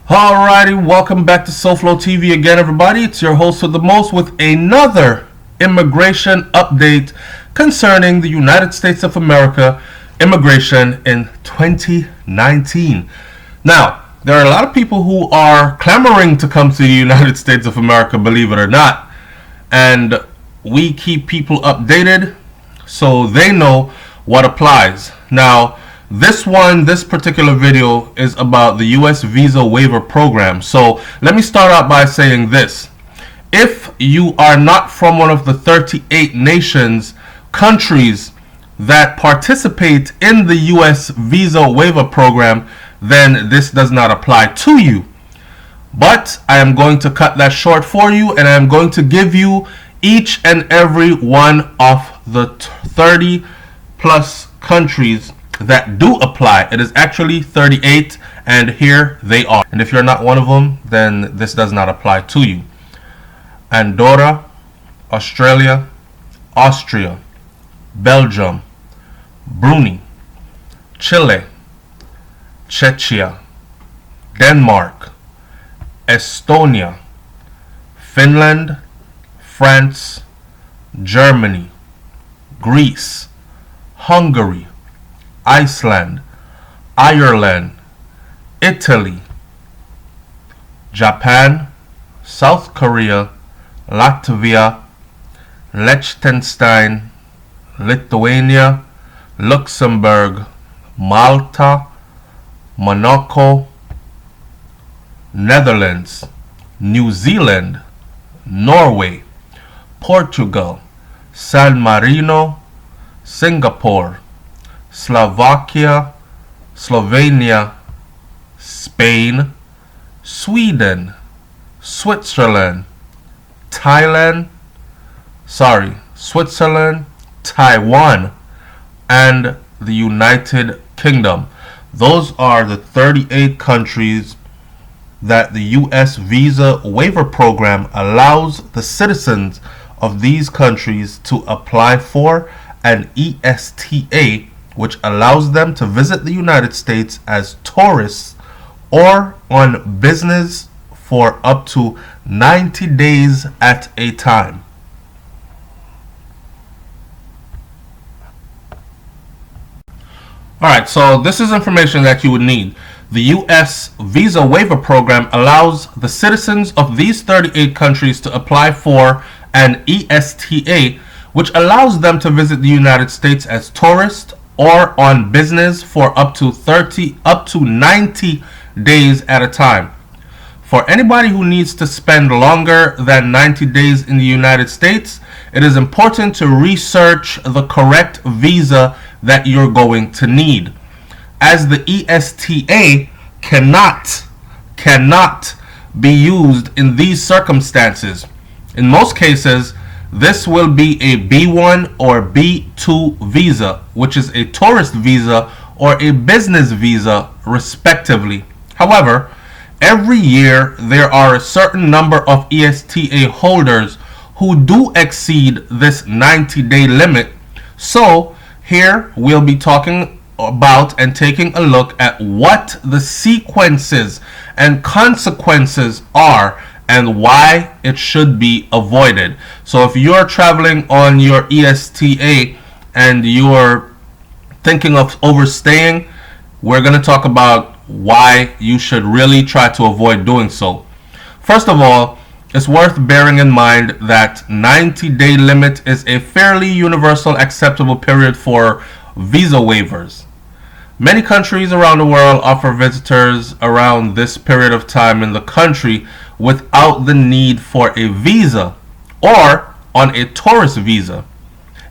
Alrighty, welcome back to SouFLoTV again, everybody. It's your host with the most with another immigration update concerning the United States of America immigration in 2019. Now, there are a lot of people who are clamoring to come to the United States of America, believe it or not, and we keep people updated so they know what applies. Now, this particular video is about the U.S. Visa Waiver Program. So let me start out by saying this. If you are not from one of the 38 countries that participate in the U.S. Visa Waiver Program, then this does not apply to you. But I am going to cut that short for you, and I am going to give you each and every one of the 30 plus countries that do apply. It is actually 38, and here they are. And if you're not one of them, then this does not apply to you. Andorra, Australia, Austria, Belgium, Brunei, Chile, Czechia, Denmark, Estonia, Finland, France, Germany, Greece, Hungary, Iceland, Ireland, Italy, Japan, South Korea, Latvia, Liechtenstein, Lithuania, Luxembourg, Malta, Monaco, Netherlands, New Zealand, Norway, Portugal, San Marino, Singapore, Slovakia, Slovenia, Spain, Sweden, Switzerland, Taiwan, Taiwan, and the United Kingdom. Those are the 38 countries that the U.S. Visa Waiver Program allows the citizens of these countries to apply for an ESTA, which allows them to visit the United States as tourists or on business for up to 90 days at a time. Alright, so this is information that you would need. The U.S. Visa Waiver Program allows the citizens of these 38 countries to apply for an ESTA, which allows them to visit the United States as tourists or on business for up to 90 days at a time. For anybody who needs to spend longer than 90 days in the United States, it is important to research the correct visa that you're going to need, as the ESTA cannot be used in these circumstances. In most cases, this will be a B1 or B2 visa, which is a tourist visa or a business visa, respectively. However, every year there are a certain number of ESTA holders who do exceed this 90-day limit. So here we'll be talking about and taking a look at what the sequences and consequences are and why it should be avoided. So if you're traveling on your ESTA and you're thinking of overstaying, we're going to talk about why you should really try to avoid doing so. First of all, it's worth bearing in mind that 90-day limit is a fairly universal acceptable period for visa waivers. Many countries around the world offer visitors around this period of time in the country without the need for a visa or on a tourist visa.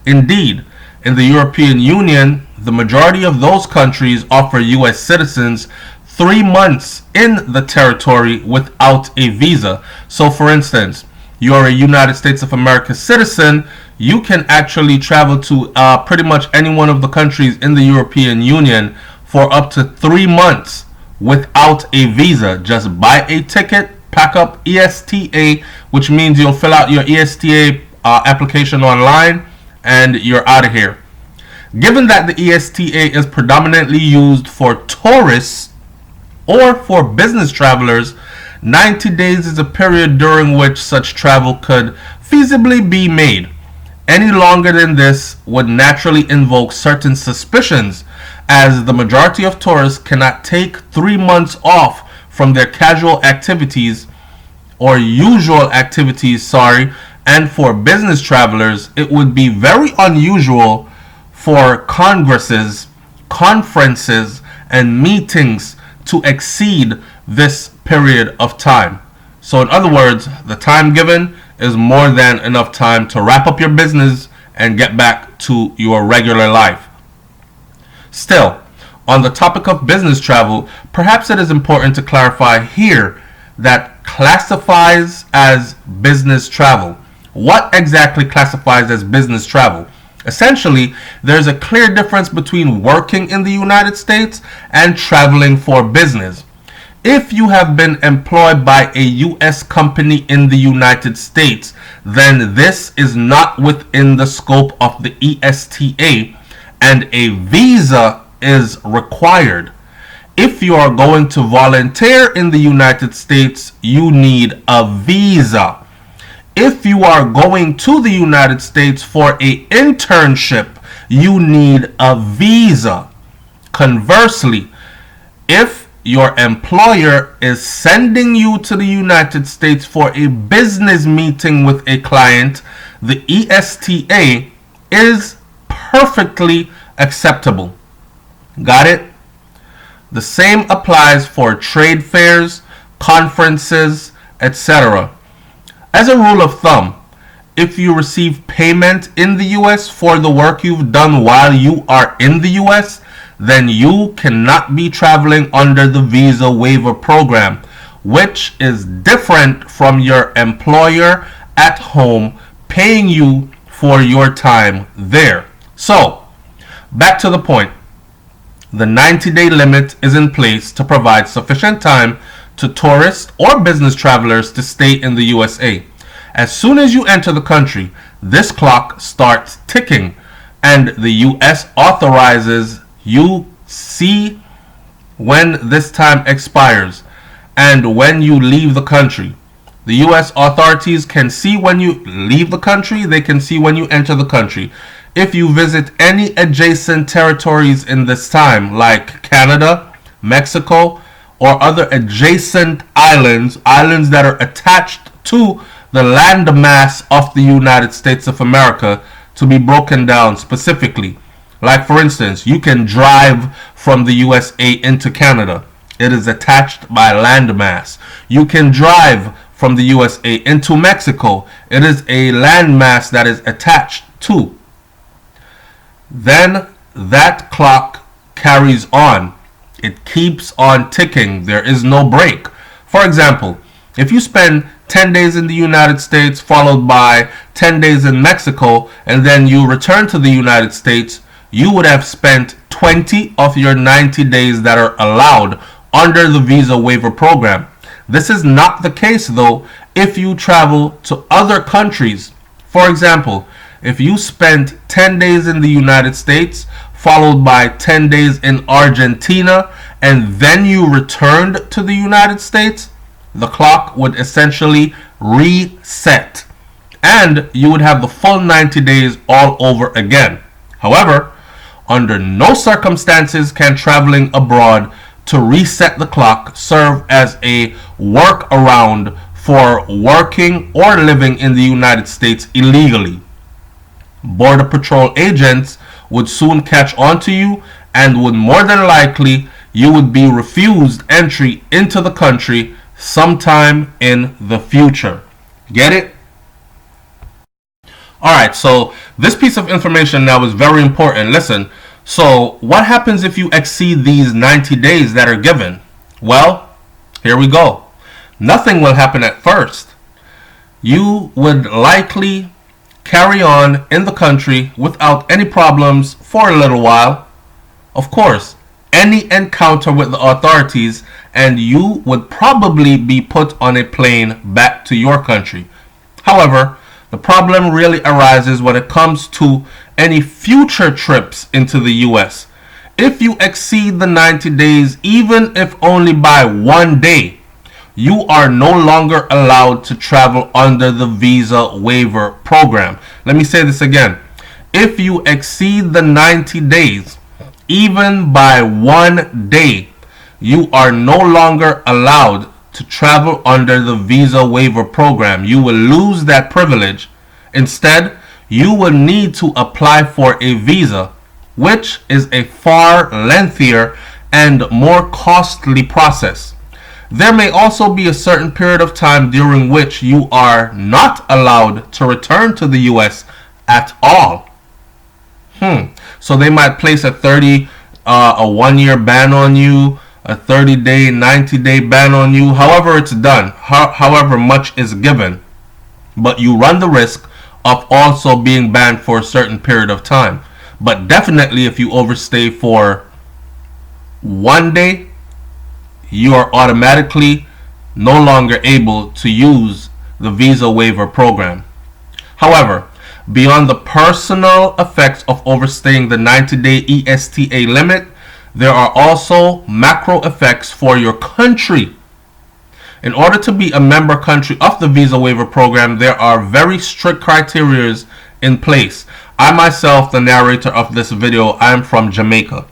Indeed, in the European Union, the majority of those countries offer U.S. citizens 3 months in the territory without a visa. So for instance, you're a United States of America citizen, you can actually travel to pretty much any one of the countries in the European Union for up to 3 months without a visa. Just buy a ticket, pack up ESTA, which means you'll fill out your ESTA application online, and you're out of here. Given that the ESTA is predominantly used for tourists, or for business travelers, 90 days is a period during which such travel could feasibly be made. Any longer than this would naturally invoke certain suspicions, as the majority of tourists cannot take 3 months off from their casual activities or usual activities, and for business travelers, it would be very unusual for congresses, conferences, and meetings to exceed this period of time. So in other words, the time given is more than enough time to wrap up your business and get back to your regular life. Still, on the topic of business travel, perhaps it is important to clarify here that classifies as business travel. What exactly classifies as business travel? Essentially, there's a clear difference between working in the United States and traveling for business. If you have been employed by a U.S. company in the United States, then this is not within the scope of the ESTA, and a visa is required. If you are going to volunteer in the United States, you need a visa. If you are going to the United States for an internship, you need a visa. Conversely, if your employer is sending you to the United States for a business meeting with a client, the ESTA is perfectly acceptable. Got it? The same applies for trade fairs, conferences, etc. As a rule of thumb, if you receive payment in the US for the work you've done while you are in the US, then you cannot be traveling under the visa waiver program, which is different from your employer at home paying you for your time there. So, back to the point. The 90-day limit is in place to provide sufficient time to tourists or business travelers to stay in the USA. As soon as you enter the country, this clock starts ticking, and the US authorizes you see when this time expires and when you leave the country. The US authorities can see when you leave the country, they can see when you enter the country. If you visit any adjacent territories in this time, like Canada, Mexico, or other adjacent islands that are attached to the landmass of the United States of America, to be broken down specifically. Like, for instance, you can drive from the USA into Canada. It is attached by landmass. You can drive from the USA into Mexico. It is a landmass that is attached to. Then that clock carries on. It keeps on ticking. There is no break. For example, if you spend 10 days in the United States followed by 10 days in Mexico, and then you return to the United States, you would have spent 20 of your 90 days that are allowed under the visa waiver program. This is not the case though if you travel to other countries. For example, if you spent 10 days in the United States followed by 10 days in Argentina and then you returned to the United States, the clock would essentially reset and you would have the full 90 days all over again. However, under no circumstances can traveling abroad to reset the clock serve as a workaround for working or living in the United States illegally. Border Patrol agents would soon catch on to you and would more than likely you would be refused entry into the country sometime in the future. Get it? Alright, so this piece of information now is very important. Listen, so what happens if you exceed these 90 days that are given? Well, here we go. Nothing will happen at first. You would likely carry on in the country without any problems for a little while. Of course, any encounter with the authorities and you would probably be put on a plane back to your country. However, the problem really arises when it comes to any future trips into the US. If you exceed the 90 days, even if only by 1 day, you are no longer allowed to travel under the visa waiver program. Let me say this again. If you exceed the 90 days, even by 1 day, you are no longer allowed to travel under the visa waiver program. You will lose that privilege. Instead, you will need to apply for a visa, which is a far lengthier and more costly process. There may also be a certain period of time during which you are not allowed to return to the US at all. So they might place a 1-year ban on you, a 30-day, 90-day ban on you. However it's done, however much is given. But you run the risk of also being banned for a certain period of time. But definitely if you overstay for 1 day, you are automatically no longer able to use the visa waiver program. However, beyond the personal effects of overstaying the 90-day ESTA limit, there are also macro effects for your country. In order to be a member country of the visa waiver program, there are very strict criteria in place. I myself, the narrator of this video, I am from Jamaica.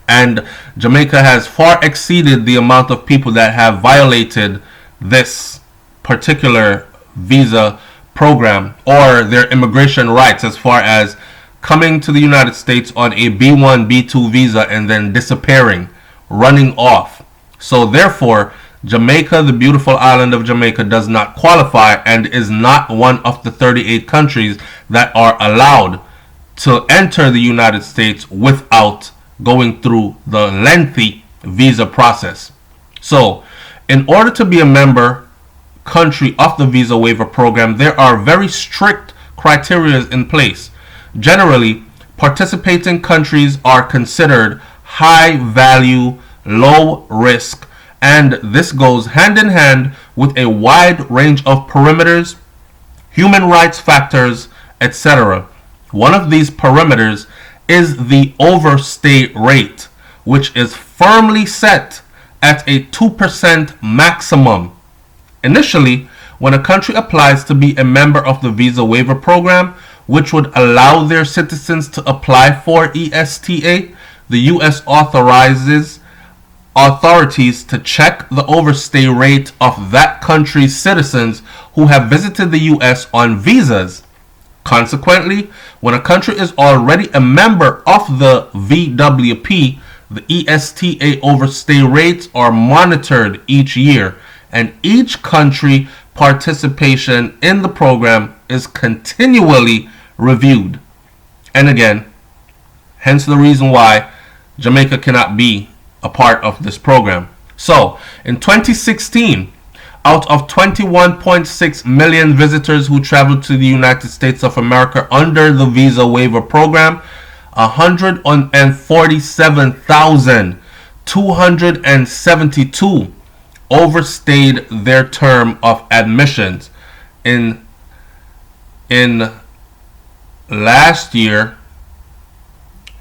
And Jamaica has far exceeded the amount of people that have violated this particular visa program or their immigration rights, as far as coming to the United States on a B1, B2 visa and then disappearing, running off. So therefore, Jamaica, the beautiful island of Jamaica, does not qualify and is not one of the 38 countries that are allowed to enter the United States without going through the lengthy visa process. So, in order to be a member country of the visa waiver program, there are very strict criteria in place. Generally, participating countries are considered high value, low risk, and this goes hand in hand with a wide range of parameters, human rights factors, etc. One of these parameters is the overstay rate, which is firmly set at a 2% maximum. Initially, when a country applies to be a member of the visa waiver program, which would allow their citizens to apply for ESTA, the U.S. authorities to check the overstay rate of that country's citizens who have visited the U.S. on visas. Consequently, when a country is already a member of the VWP, the ESTA overstay rates are monitored each year, and each country participation in the program is continually reviewed. And again, hence the reason why Jamaica cannot be a part of this program. So, in 2016, out of 21.6 million visitors who traveled to the United States of America under the visa waiver program, 147,272 overstayed their term of admissions. In last year,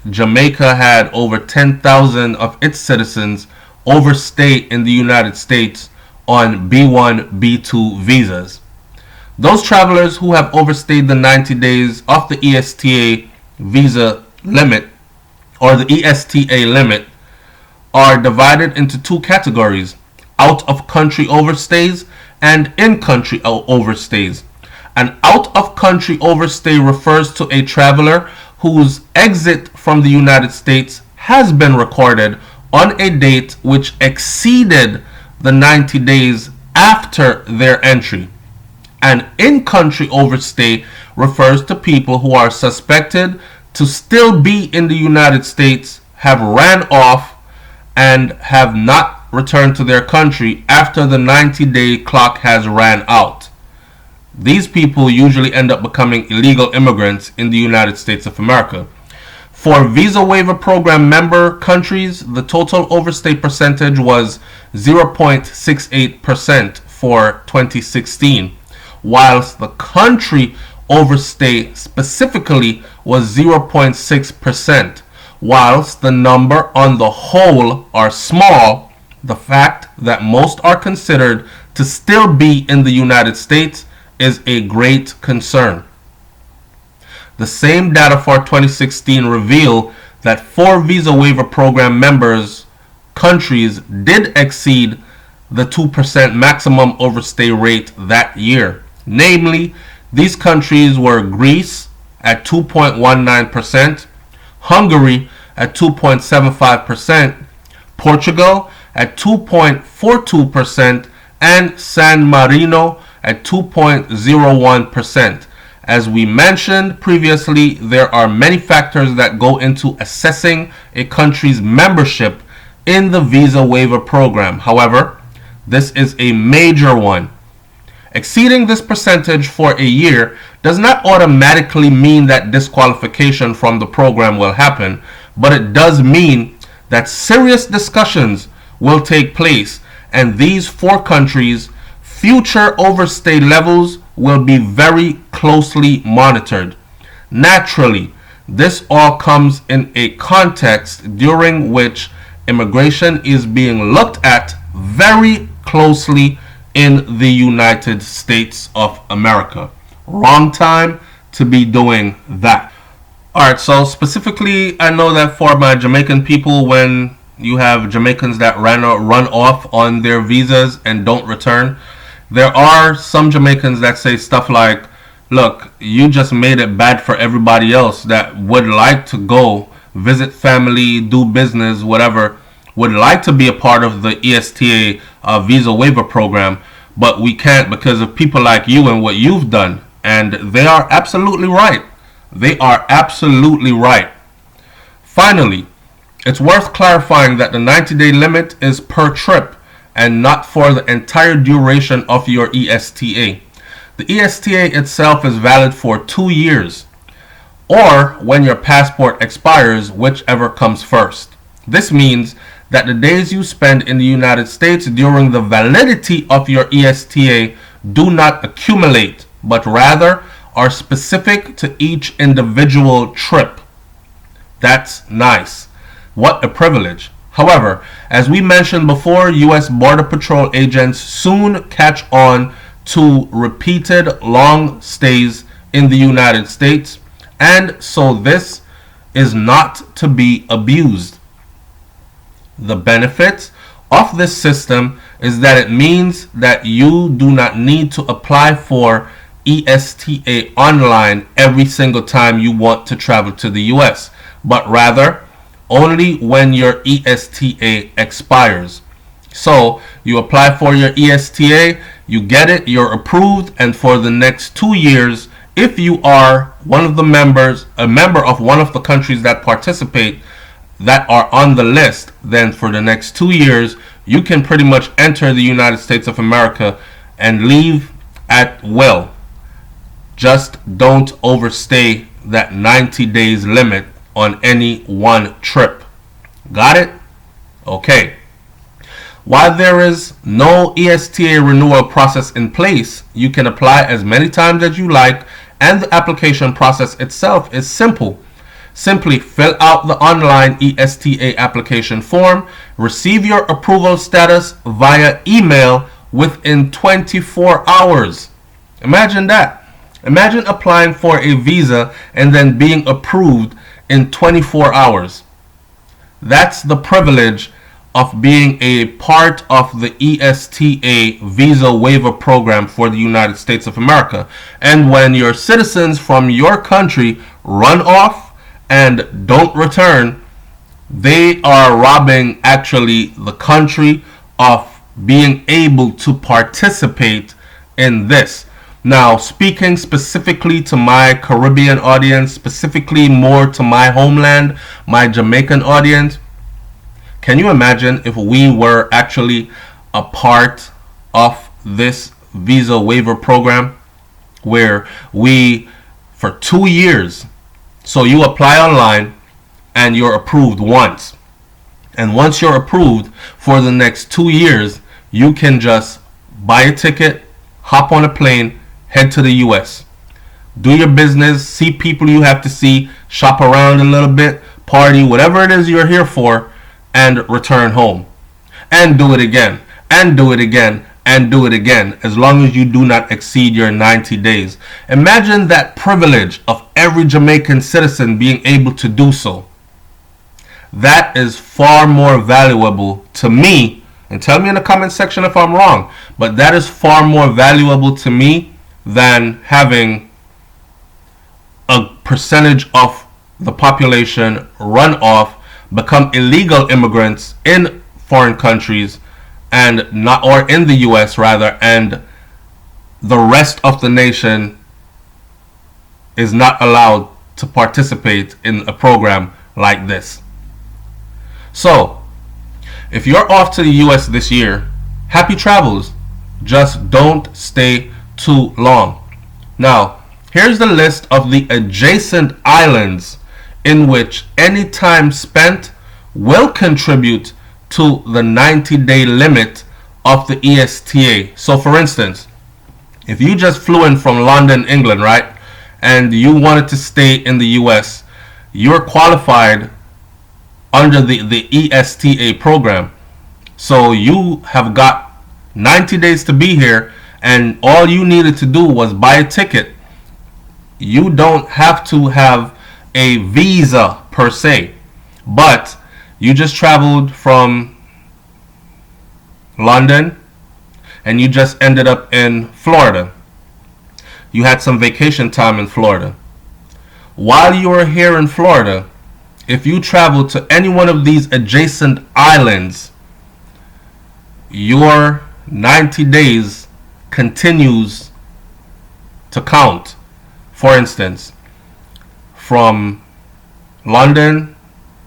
Jamaica had over 10,000 of its citizens overstay in the United States on B1, B2 visas. Those travelers who have overstayed the 90 days of the ESTA visa limit or the ESTA limit are divided into two categories: out of country overstays and in country overstays. An out of country overstay refers to a traveler whose exit from the United States has been recorded on a date which exceeded the 90 days after their entry. An in-country overstay refers to people who are suspected to still be in the United States, have ran off, and have not returned to their country after the 90-day clock has ran out. These people usually end up becoming illegal immigrants in the United States of America. For visa waiver program member countries, the total overstay percentage was 0.68% for 2016, whilst the country overstay specifically was 0.6%, Whilst the number on the whole are small, the fact that most are considered to still be in the United States is a great concern. The same data for 2016 reveal that 4 visa waiver program members countries did exceed the 2% maximum overstay rate that year. Namely, these countries were Greece at 2.19%, Hungary at 2.75%, Portugal at 2.42%, and San Marino at 2.01%. As we mentioned previously, there are many factors that go into assessing a country's membership in the visa waiver program. However, this is a major one. Exceeding this percentage for a year does not automatically mean that disqualification from the program will happen, but it does mean that serious discussions will take place, and these 4 countries' future overstay levels will be very closely monitored. Naturally, this all comes in a context during which immigration is being looked at very closely in the United States of America. Wrong time to be doing that. Alright, so specifically, I know that for my Jamaican people, when you have Jamaicans that run off on their visas and don't return, there are some Jamaicans that say stuff like, look, you just made it bad for everybody else that would like to go visit family, do business, whatever, would like to be a part of the ESTA visa waiver program, but we can't because of people like you and what you've done. And they are absolutely right. They are absolutely right. Finally, it's worth clarifying that the 90-day limit is per trip and not for the entire duration of your ESTA. The ESTA itself is valid for 2 years, or when your passport expires, whichever comes first. This means that the days you spend in the United States during the validity of your ESTA do not accumulate, but rather are specific to each individual trip. That's nice. What a privilege. However, as we mentioned before, U.S. Border Patrol agents soon catch on to repeated long stays in the United States, and so this is not to be abused. The benefit of this system is that it means that you do not need to apply for ESTA online every single time you want to travel to the US, but rather only when your ESTA expires. So you apply for your ESTA, you get it, you're approved, and for the next 2 years, if you are one of the members, a member of one of the countries that participate that are on the list, then for the next 2 years, you can pretty much enter the United States of America and leave at will. Just don't overstay that 90 days limit on any one trip. Got it? Okay. While there is no ESTA renewal process in place, you can apply as many times as you like, and the application process itself is simple. Simply fill out the online ESTA application form, receive your approval status via email within 24 hours. Imagine that. Imagine applying for a visa and then being approved in 24 hours. That's the privilege of being a part of the ESTA visa waiver program for the United States of America. And when your citizens from your country run off and don't return, they are robbing actually the country of being able to participate in this. Now, speaking specifically to my Caribbean audience, specifically more to my homeland, my Jamaican audience, can you imagine if we were actually a part of this visa waiver program where we, for 2 years, so you apply online and you're approved once. And once you're approved for the next 2 years, you can just buy a ticket, hop on a plane, head to the US. Do your business, see people you have to see, shop around a little bit, party, whatever it is you're here for, and return home. And do it again, and do it again, and do it again, as long as you do not exceed your 90 days. Imagine that privilege of every Jamaican citizen being able to do so. That is far more valuable to me, and tell me in the comment section if I'm wrong, but that is far more valuable to me than having a percentage of the population run off, become illegal immigrants in foreign countries, and not, or in the US rather, and the rest of the nation is not allowed to participate in a program like this. So, if you're off to the US this year, happy travels. Just don't stay too long. Now, here's the list of the adjacent islands in which any time spent will contribute to the 90-day limit of the ESTA. So for instance, if you just flew in from London, England, right, and you wanted to stay in the US, you're qualified under the ESTA program. So you have got 90 days to be here, and all you needed to do was buy a ticket. You don't have to have a visa per se, but you just traveled from London and you just ended up in Florida. You had some vacation time in Florida. While you were here in Florida, if you travel to any one of these adjacent islands, your 90 days continues to count. For instance, from London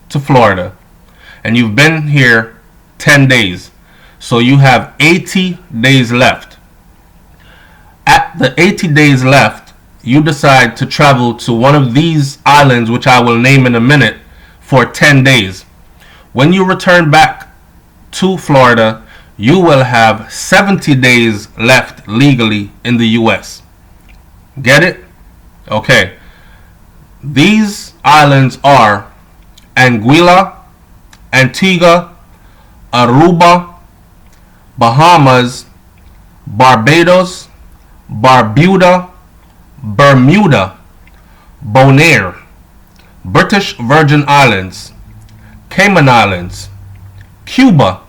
to Florida, and you've been here 10 days, so you have 80 days left. At the 80 days left, you decide to travel to one of these islands, which I will name in a minute, for 10 days. When you return back to Florida, you will have 70 days left legally in the US. Get it? Okay. These islands are Anguilla, Antigua, Aruba, Bahamas, Barbados, Barbuda, Bermuda, Bonaire, British Virgin Islands, Cayman Islands, Cuba,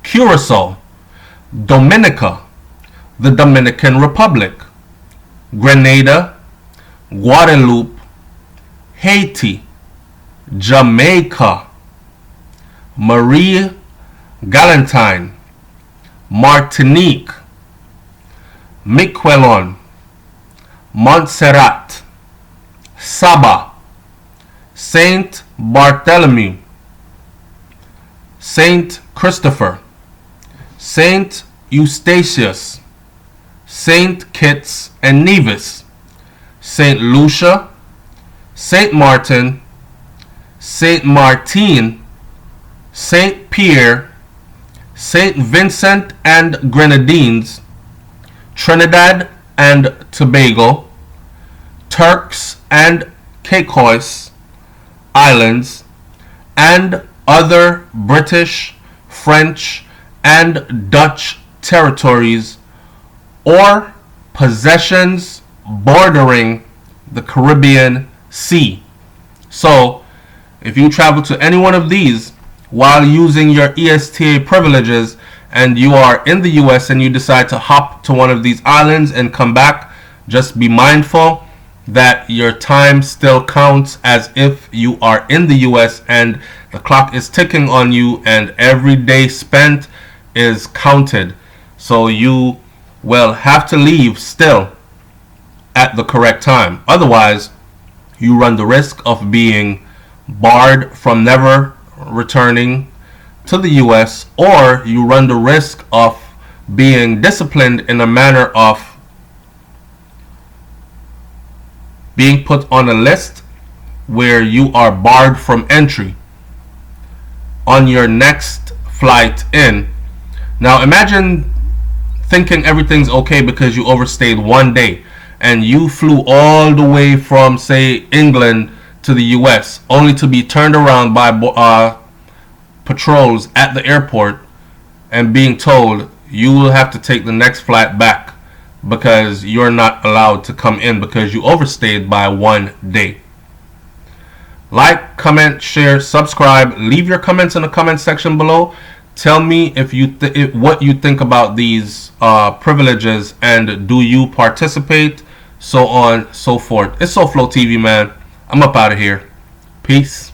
Curacao, Dominica, the Dominican Republic, Grenada, Guadeloupe, Haiti, Jamaica, Marie Galantine, Martinique, Miquelon, Montserrat, Saba, Saint Bartholomew, Saint Christopher, Saint Eustatius, Saint Kitts and Nevis, Saint Lucia, Saint Martin, Saint Martin, Saint Pierre, Saint Vincent and Grenadines, Trinidad and Tobago, Turks and Caicos Islands, and other British, French, and Dutch territories or possessions bordering the Caribbean Sea. So, if you travel to any one of these while using your ESTA privileges and you are in the US and you decide to hop to one of these islands and come back, just be mindful that your time still counts as if you are in the US and the clock is ticking on you and every day spent is counted. So you will have to leave still at the correct time. Otherwise, you run the risk of being barred from never returning to the US, or you run the risk of being disciplined in a manner of being put on a list where you are barred from entry on your next flight in. Now imagine thinking everything's okay because you overstayed one day and you flew all the way from, say, England to the US, only to be turned around by patrols at the airport and being told you will have to take the next flight back because you're not allowed to come in because you overstayed by 1 day. Like, comment, share, subscribe. Leave your comments in the comment section below. Tell me what you think about these privileges, and do you participate, so on, so forth. It's SouFLoTV, man. I'm up out of here. Peace.